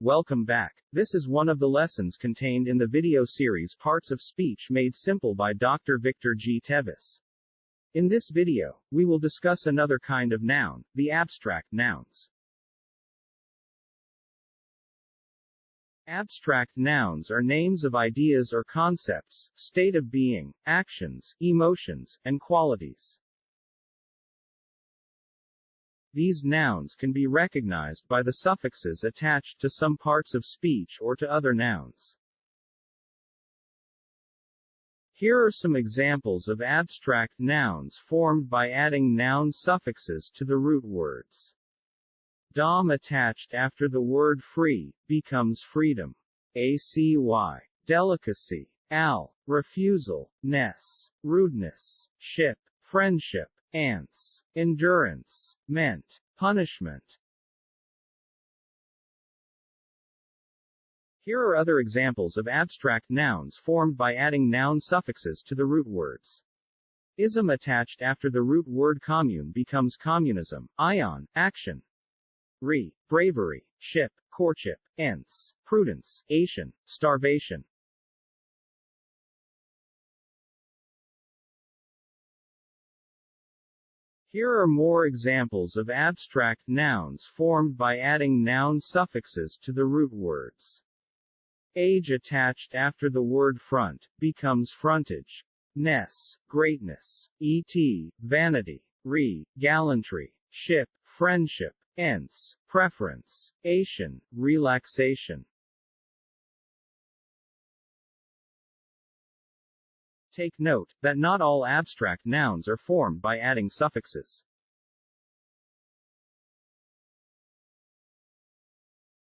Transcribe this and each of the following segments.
Welcome back. This is one of the lessons contained in the video series Parts of Speech Made Simple by Dr. Victor G. Tevis. In this video, we will discuss another kind of noun, the abstract nouns. Abstract nouns are names of ideas or concepts, state of being, actions, emotions, and qualities. These nouns can be recognized by the suffixes attached to some parts of speech or to other nouns. Here are some examples of abstract nouns formed by adding noun suffixes to the root words. Dom attached after the word free becomes freedom. Acy, delicacy. Al, refusal. Ness, rudeness. Ship, friendship. Ants, endurance. Meant, punishment. Here are other examples of abstract nouns formed by adding noun suffixes to the root words. Ism attached after the root word commune becomes communism. Ion, action. Bravery. Ship, courtship. Ents, prudence. Ation, starvation. Here are more examples of abstract nouns formed by adding noun suffixes to the root words. Age attached after the word front becomes frontage. Ness, greatness. Vanity. Gallantry. Ship, friendship. Ents, preference. Ation, relaxation. Take note that not all abstract nouns are formed by adding suffixes.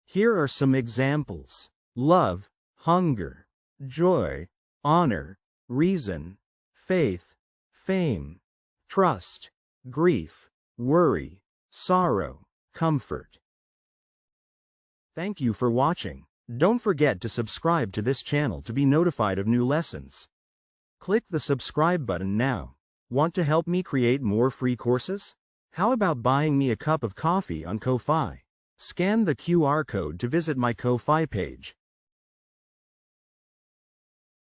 Here are some examples: love, hunger, joy, honor, reason, faith, fame, trust, grief, worry, sorrow, comfort. Thank you for watching. Don't forget to subscribe to this channel to be notified of new lessons. Click the subscribe button now. Want to help me create more free courses? How about buying me a cup of coffee on Ko-Fi? Scan the QR code to visit my Ko-Fi page.